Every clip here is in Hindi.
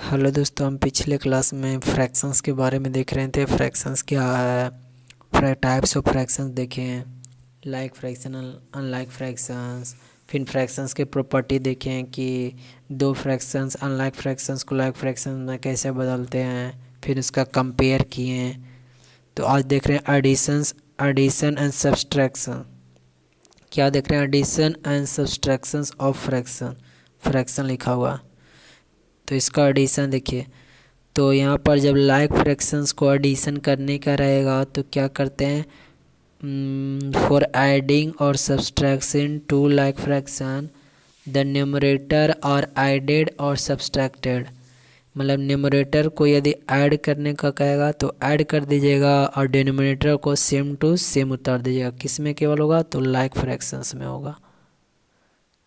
हेलो दोस्तों, हम पिछले क्लास में फ्रैक्शंस के बारे में देख रहे थे। फ्रैक्शंस क्या है, टाइप्स ऑफ फ्रैक्शंस देखे हैं, लाइक फ्रैक्शन, अनलाइक फ्रैक्शंस। फिर फ्रैक्शंस के प्रॉपर्टी देखे हैं कि दो फ्रैक्शंस अनलाइक फ्रैक्शंस को लाइक फ्रैक्शन में कैसे बदलते हैं, फिर उसका कंपेयर किए हैं। तो आज देख रहे हैं एडिशन एंड सब्सट्रैक्शन। क्या देख रहे हैं? Addition and subtractions of fraction लिखा हुआ। तो इसका एडिशन देखिए, तो यहाँ पर जब लाइक फ्रैक्शंस को एडिशन करने का रहेगा तो क्या करते हैं, फॉर एडिंग और subtraction two like fraction the numerator और एडेड और सब्सट्रैक्टेड। मतलब न्यूमरेटर को यदि ऐड करने का कहेगा तो ऐड कर दीजिएगा और डिनोमिनेटर को सेम टू सेम उतार दीजिएगा। किस में केवल होगा? तो लाइक फ्रैक्शंस में होगा।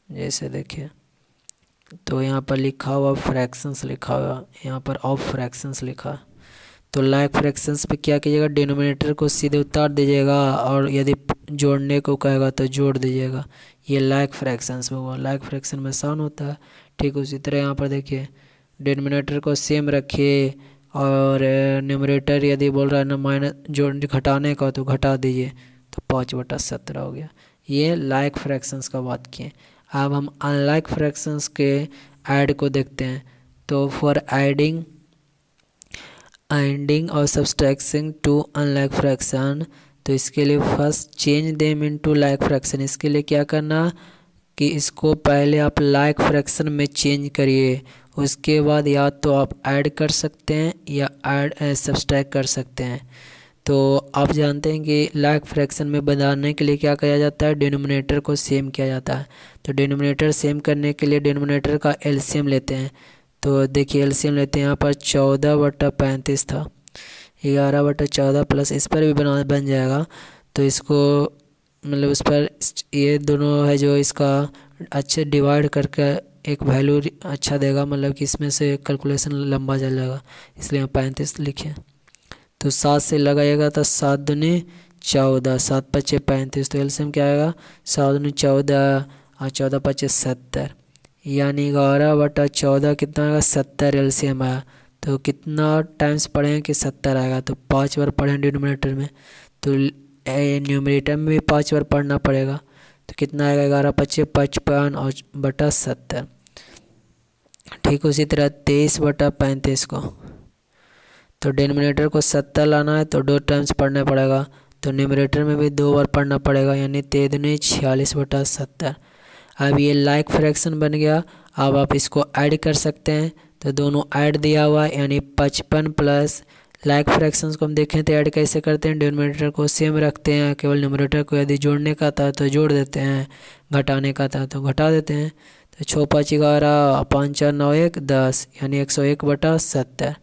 जैसे देखिए, तो यहाँ पर लिखा हुआ फ्रैक्शंस लिखा हुआ, यहाँ पर ऑफ फ्रैक्शंस लिखा। तो लाइक फ्रैक्शंस पे क्या कीजिएगा, डिनोमिनेटर को सीधे उतार दीजिएगा और यदि जोड़ने को कहेगा तो जोड़ दीजिएगा। ये लाइक फ्रैक्शंस में हुआ। लाइक फ्रैक्शन में आसान होता है। ठीक उसी तरह यहाँ पर देखिए, डिनोमिनेटर को सेम रखिए और न्यूमरेटर यदि बोल रहा है ना माइनस जोड़ घटाने का तो घटा दीजिए, तो 5/17 हो गया। ये लाइक फ्रैक्शंस का बात किए। अब हम अनलाइक फ्रैक्शंस के ऐड को देखते हैं। तो फॉर एडिंग और सब्सट्रैक्शन टू अनलाइक फ्रैक्शन, तो इसके लिए first change them into like fraction. इसके लिए क्या करना कि इसको पहले आप लाइक फ्रैक्शन में चेंज करिए, उसके बाद या तो आप ऐड कर सकते हैं या ऐड सब्सट्रैक्ट कर सकते हैं। तो आप जानते हैं कि लाइक फ्रैक्शन में बदलने के लिए क्या किया जाता है, डिनोमिनेटर को सेम किया जाता है। तो डिनोमिनेटर सेम करने के लिए डिनोमिनेटर का एलसीएम लेते हैं। तो देखिए एलसीएम लेते हैं, यहाँ पर 14/35 था, 11/14 प्लस इस पर भी बन जाएगा। तो इसको मतलब उस पर ये दोनों है जो इसका अच्छे डिवाइड करके एक वैल्यू अच्छा देगा, मतलब कि इसमें से कैलकुलेशन लंबा चल जाएगा, इसलिए हम 35 लिखे। तो 7 से लगाइएगा तो 7 दूनी 14, 7×5 35। तो एलसीएम क्या आएगा, 7 दूनी 14 और 14×5 70, यानी 11/14 कितना आएगा, 70 एलसीएम आया। तो कितना टाइम्स पढ़े कि 70 आएगा, तो 5 बार पढ़ें डिनोमिनेटर में, तो न्यूमरेटर में भी 5 बार पढ़ना पड़ेगा। तो कितना आएगा, 11×5 55 और बटा 70। ठीक उसी तरह 23/35 को, तो डिनोमिनेटर को 70 लाना है तो 2 टाइम्स पढ़ना पड़ेगा, तो न्यूमरेटर में भी 2 बार पढ़ना पड़ेगा, यानी 3×2 46/70। अब ये लाइक फ्रैक्शन बन गया। अब आप इसको ऐड कर सकते हैं, तो दोनों ऐड दिया हुआ, यानी 55 प्लस लाइक फ्रैक्शंस को हम देखें तो ऐड कैसे करते हैं, डिनोमिनेटर को सेम रखते हैं, केवल न्यूमरेटर को यदि जोड़ने का था तो जोड़ देते हैं, घटाने का था तो घटा देते हैं। तो 6×5 11, 5×4 9 1 10, यानी 101/70।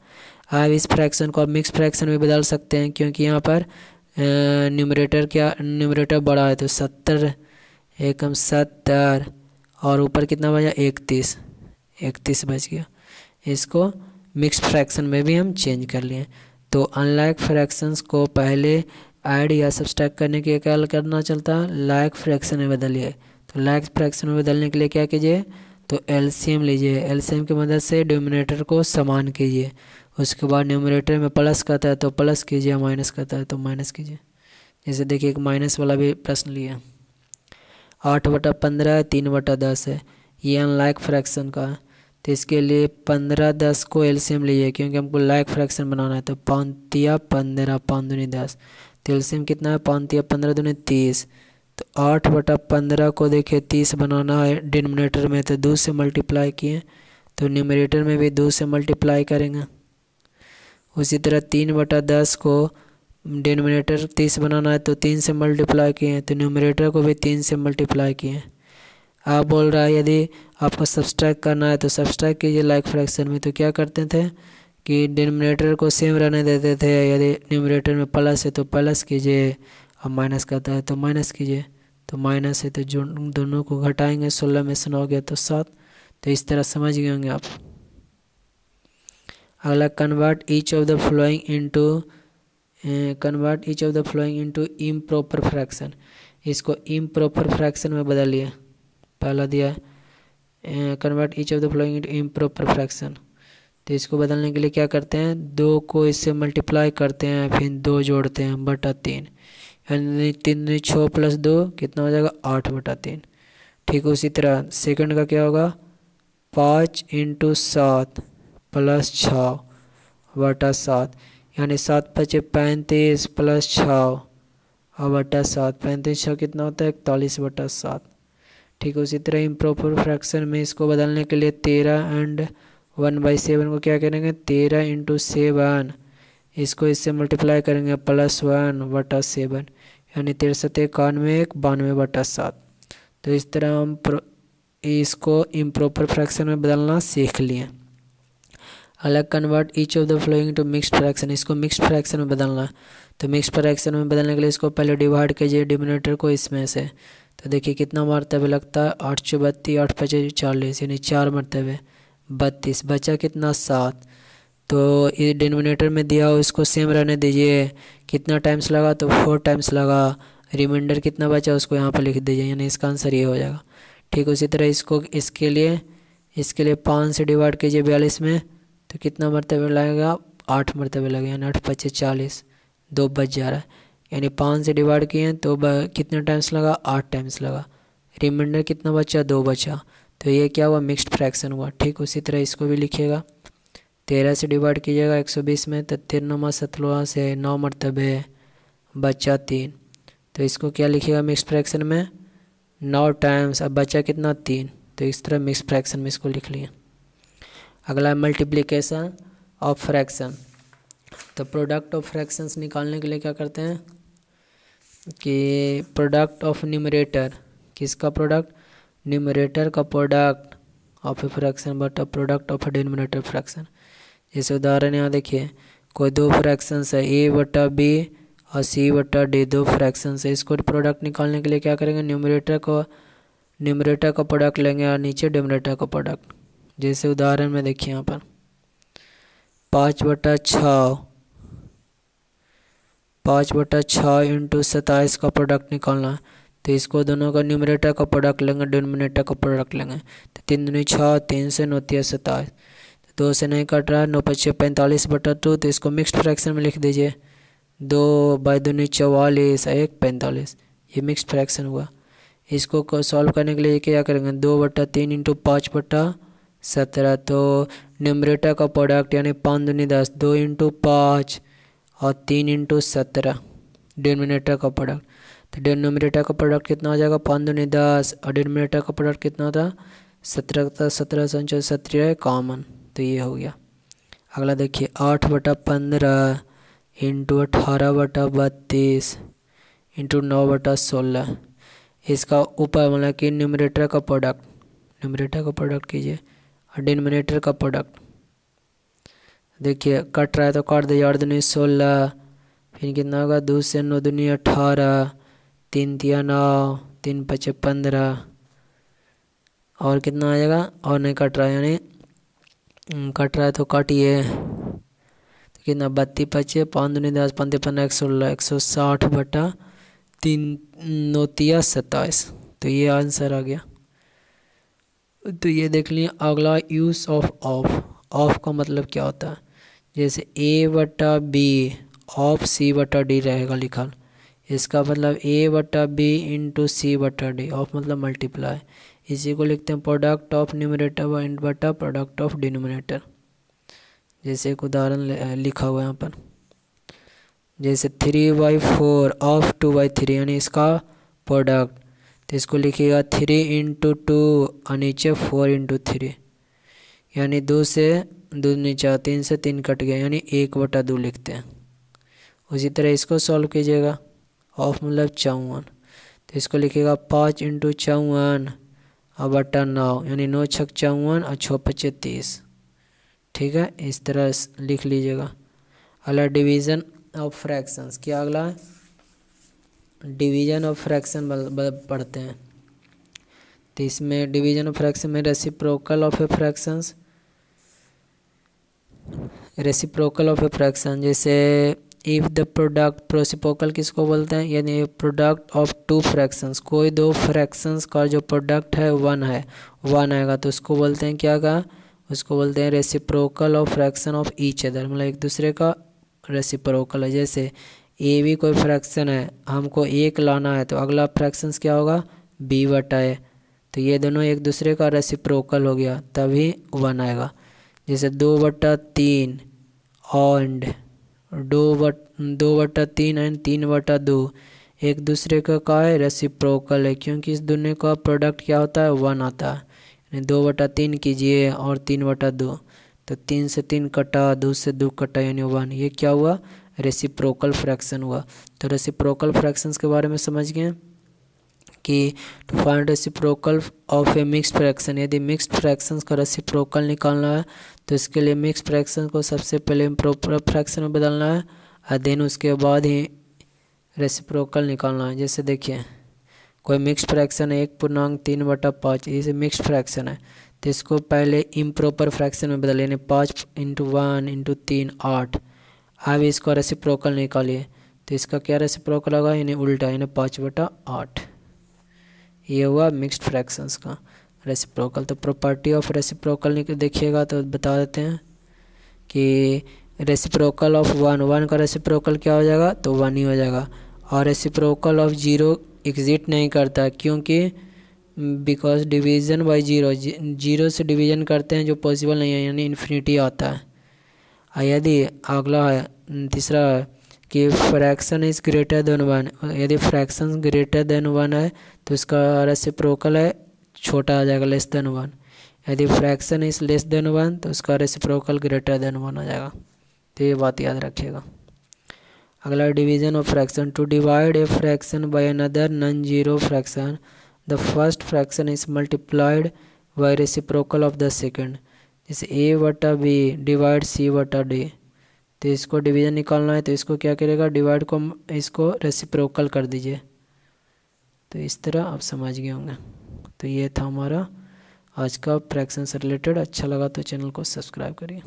अब इस फ्रैक्शन को आप मिक्स फ्रैक्शन में बदल सकते हैं, क्योंकि यहाँ पर न्यूमरेटर बड़ा है, तो 70 एकम 70 और ऊपर कितना बचा, 31 बच गया। इसको मिक्स फ्रैक्शन में भी हम चेंज कर लिए। तो अनलाइक फ्रैक्शंस को पहले ऐड या सब्सट्रैक्ट करने के लिए क्या करना चलता है, लाइक फ्रैक्शन में बदलिए। तो लाइक फ्रैक्शन में बदलने के लिए क्या कीजिए, तो एलसीएम लीजिए, एलसीएम की मदद से डिनोमिनेटर को समान कीजिए। उसके बाद न्यूमरेटर में प्लस करता है तो प्लस कीजिए, माइनस करता है तो माइनस कीजिए। जैसे देखिए एक माइनस वाला भी प्रश्न लिया, 8/15 3/10 है, ये अनलाइक फ्रैक्शन का है। तो इसके लिए 15/10 को एलसीएम लीजिए, क्योंकि हमको लाइक फ्रैक्शन बनाना है। तो 5×15 5×2 10, तो एलसीएम कितना है, 5×15 30। तो 8/15 को देखिए 30 बनाना है डिनोमिनेटर में, तो 2 से मल्टीप्लाई किए, तो न्यूमरेटर में भी 2 से मल्टीप्लाई करेंगे। उसी तरह 3/10 को डिनोमिनेटर 30 बनाना है तो 3 से मल्टीप्लाई किए, तो न्यूमरेटर को भी 3 से मल्टीप्लाई किए। आप बोल रहा है यदि आपको सब्सट्रैक्ट करना है तो सब्सट्रैक्ट कीजिए लाइक फ्रैक्शन में। तो क्या करते थे कि डिनोमिनेटर को सेम रहने देते थे, यदि न्यूमरेटर में प्लस है तो प्लस कीजिए और माइनस करता है तो माइनस कीजिए। तो माइनस है तो जो दोनों को घटाएंगे, 16 में से 9 गया तो 7। तो इस तरह समझ गए होंगे आप। अगला convert each of the flowing into improper fraction. इसको इम्प्रॉपर फ्रैक्शन में बदलिए। पहला दिया convert each of the flowing into improper fraction, तो इसको बदलने के लिए क्या करते हैं, 2 को इससे मल्टीप्लाई करते हैं, फिर 2 जोड़ते हैं बटा 3, यानी 3 6 प्लस 2 कितना हो जाएगा 8 बटा 3। ठीक है, उसी तरह सेकंड का क्या होगा, 5 × 7 प्लस 6 बटा 7, यानी 7 × 5 = 35 प्लस 6 और बटा 7, 35 6 कितना होता है 41 बटा 7। ठीक है, उसी तरह इम्प्रॉपर फ्रैक्शन में इसको बदलने के लिए 13 एंड 1/7 को क्या करेंगे, 13 × 7, इसको इससे मल्टीप्लाई करेंगे प्लस 1 बटा 7, यानी 63 91 92 बटा 7। तो इस तरह हम इसको इम्प्रॉपर फ्रैक्शन में बदलना सीख लिए। अलग convert each of the following to mixed fraction, इसको मिक्स्ड फ्रैक्शन में बदलना। तो मिक्स्ड फ्रैक्शन में बदलने के लिए इसको पहले डिवाइड कीजिए डिनोमिनेटर को इसमें से। तो देखिए कितना मरतबे लगता है, 8 × 32 8 × 5 = 40, यानी 4 मरतबे 32, बचा कितना 7। तो ये डिनोमिनेटर में दिया हो इसको सेम रहने दीजिए। कितना टाइम्स लगा, तो 4 टाइम्स लगा। रिमाइंडर कितना बचा उसको यहाँ पर लिख दीजिए, यानी इसका आंसर ये हो जाएगा। ठीक, उसी तरह इसको इसके लिए 5 से डिवाइड कीजिए 42 में, तो कितना मरतबे लगेगा, 8 मरतबे लगे, यानी 8 × 5 = 40, 2 बच जा रहा है, यानी 5 से डिवाइड किए तो कितना टाइम्स लगा, 8 टाइम्स लगा। रिमाइंडर कितना बचा, 2 बचा। तो ये क्या हुआ, मिक्स्ड फ्रैक्शन हुआ। ठीक, उसी तरह इसको भी लिखिएगा। 13 से डिवाइड कीजिएगा 120 में, तो 13 × 9 = 17 से 9 मरतबे बचा 3। तो इसको क्या लिखिएगा मिक्स्ड फ्रैक्शन में, 9 टाइम्स, अब बचा कितना 3। तो इस तरह मिक्स्ड फ्रैक्शन में इसको लिख लिए। अगला मल्टीप्लिकेशन ऑफ फ्रैक्शन। तो प्रोडक्ट ऑफ फ्रैक्शंस निकालने के लिए क्या करते हैं कि प्रोडक्ट ऑफ न्यूमरेटर, किसका प्रोडक्ट, न्यूमरेटर का प्रोडक्ट ऑफ ए फ्रैक्शन बटा product of A denominator fraction. जैसे उदाहरण यहाँ देखिए, कोई 2 फ्रैक्शंस है, a बटा b और c बटा d, 2 फ्रैक्शंस है। इसको प्रोडक्ट निकालने के लिए क्या करेंगे, न्यूमरेटर का प्रोडक्ट लेंगे और नीचे डिनोमिनेटर का प्रोडक्ट। जैसे उदाहरण में देखिए यहाँ पर 5 बटा 6 × 27 का प्रोडक्ट निकालना है। तो इसको दोनों का न्यूमरेटर का प्रोडक्ट लेंगे, डिनोमिनेटर का प्रोडक्ट लेंगे। तो 3 दूनी 6, 3 से 9 = 27, 2 से नहीं कट रहा है, 9 × 5 = 45 बटा 2। तो इसको मिक्स्ड फ्रैक्शन में लिख दीजिए, 2 / 2 = 44, 1 = 45, ये मिक्स्ड फ्रैक्शन हुआ। इसको सॉल्व करने के लिए क्या करेंगे, 2 बटा 3 × 5 बटा 17। तो न्यूमरेटर का प्रोडक्ट यानी 5 दूनी 10, 2 × 5 और 3 × 17 डिनोमिनेटर का प्रोडक्ट। तो डिनोमिनेटर का प्रोडक्ट कितना हो जाएगा, 5 दूनी 10 और डिनोमिनेटर का प्रोडक्ट कितना था 17 था, 17 से 17 है कॉमन, तो ये हो गया। अगला देखिए 8 बटा 15 × 18 बटा 32 × 9 बटा 16। इसका ऊपर मतलब कि न्यूमरेटर का प्रोडक्ट कीजिए और डिनोमिनेटर का प्रोडक्ट। देखिए कट रहा है तो काट दीजिए, 8 दूनी 16, फिर कितना होगा, 2 से 9 दूनी 18, 3 × 3 = 9, 3 × 5 = 15 और कितना आ जाएगा, और नहीं कट रहा है, यानी कट रहा है तो काटिए। तो कितना 32 × 5 = 5 दूनी 10, 5 × 15 = 116, 160 बटा 3 9 × 27। तो ये आंसर आ गया। तो ये देख लिए। अगला यूज़ ऑफ का मतलब क्या होता है, जैसे a बटा b ऑफ c बटा d रहेगा लिखल, इसका मतलब a बटा b × c बटा d, ऑफ मतलब मल्टीप्लाई। इसी को लिखते हैं प्रोडक्ट ऑफ न्यूमरेटर बटा प्रोडक्ट ऑफ डिनोमिनेटर। जैसे एक उदाहरण लिखा हुआ है यहाँ पर, जैसे 3/4 ऑफ 2/3, यानी इसका प्रोडक्ट। तो इसको लिखिएगा 3 × 2 और नीचे 4 × 3, यानी 2 से 2 नीचे 3 से 3 कट गया, यानी 1 बटा 2 लिखते हैं। उसी तरह इसको सॉल्व कीजिएगा, ऑफ मतलब 54। तो इसको लिखिएगा 5 × 54 और बटा 9, यानी 9 × 6 = 54 और 6 × 5 = 30। ठीक है, इस तरह लिख लीजिएगा। अगला डिवीज़न ऑफ फ्रैक्शंस, क्या अगला है, डिवीज़न ऑफ फ्रैक्शन पढ़ते हैं। तो इसमें डिवीज़न ऑफ फ्रैक्शन में रेसिप्रोकल ऑफ ए फ्रैक्शन, जैसे इफ़ द प्रोडक्ट, रेसिप्रोकल किसको बोलते हैं, यानी प्रोडक्ट ऑफ 2 फ्रैक्शंस, कोई 2 फ्रैक्शंस का जो प्रोडक्ट है 1 आएगा तो उसको बोलते हैं क्या का, उसको बोलते हैं reciprocal of fraction of each other, मतलब एक दूसरे का रेसिप्रोकल है। जैसे ए भी कोई फ्रैक्शन है, हमको 1 लाना है, तो अगला फ्रैक्शंस क्या होगा, बी बटा ए। तो ये दोनों एक दूसरे का रेसिप्रोकल हो गया, तभी 1 आएगा। जैसे 2/3 एंड 2/3 एंड 3/2 एक दूसरे का है, रेसिप्रोकल है, क्योंकि इस दोनों का प्रोडक्ट क्या होता है, 1 आता है। यानी 2/3 कीजिए और 3/2, तो 3 से 3 कटा, 2 से 2 कटा, यानी 1। ये क्या हुआ, रेसिप्रोकल फ्रैक्शन हुआ। तो रेसिप्रोकल फ्रैक्शंस के बारे में समझ गए कि to find reciprocal of a mixed fraction, यदि मिक्स्ड फ्रैक्शंस का रेसिप्रोकल निकालना है तो इसके लिए मिक्स्ड फ्रैक्शन को सबसे पहले इम्प्रॉपर फ्रैक्शन में बदलना है और देन उसके बाद ही रेसिप्रोकल निकालना है। जैसे देखिए कोई मिक्स्ड फ्रैक्शन है 1.3/5, इसे मिक्स्ड फ्रैक्शन है, तो इसको पहले इम्प्रॉपर फ्रैक्शन में बदल, यानी 5 × 1 × 3 8। अब इसको रेसिप्रोकल निकालिए, तो इसका क्या रेसिप्रोकल होगा, यानी उल्टा, यानी 5/8। ये हुआ मिक्स्ड फ्रैक्शंस का रेसिप्रोकल। तो प्रॉपर्टी ऑफ रेसिप्रोकल देखिएगा तो बता देते हैं कि रेसिप्रोकल ऑफ 1 का रेसिप्रोकल क्या हो जाएगा, तो 1 ही हो जाएगा। और रेसिप्रोकल ऑफ 0 एग्जिट नहीं करता, क्योंकि बिकॉज डिवीज़न बाय 0 से डिवीज़न करते हैं जो पॉसिबल नहीं है, यानी इन्फिनिटी आता है। यदि अगला है तीसरा है कि फ्रैक्शन इज़ ग्रेटर देन 1, यदि फ्रैक्शन ग्रेटर देन 1 है तो इसका रेसिप्रोकल है छोटा आ जाएगा, लेस देन 1। यदि फ्रैक्शन इज़ लेस देन 1 तो उसका रेसिप्रोकल ग्रेटर देन 1 आ जाएगा। तो ये बात याद रखिएगा। अगला division of fraction, to divide a fraction by another non zero fraction the first fraction is multiplied by reciprocal of the second. जैसे a/b डिवाइड c/d, तो इसको डिवीजन निकालना है तो इसको क्या करेगा, डिवाइड को इसको रेसिप्रोकल कर दीजिए। तो इस तरह आप समझ गए होंगे। तो ये था हमारा आज का फ्रैक्शन से रिलेटेड। अच्छा लगा तो चैनल को सब्सक्राइब करिए।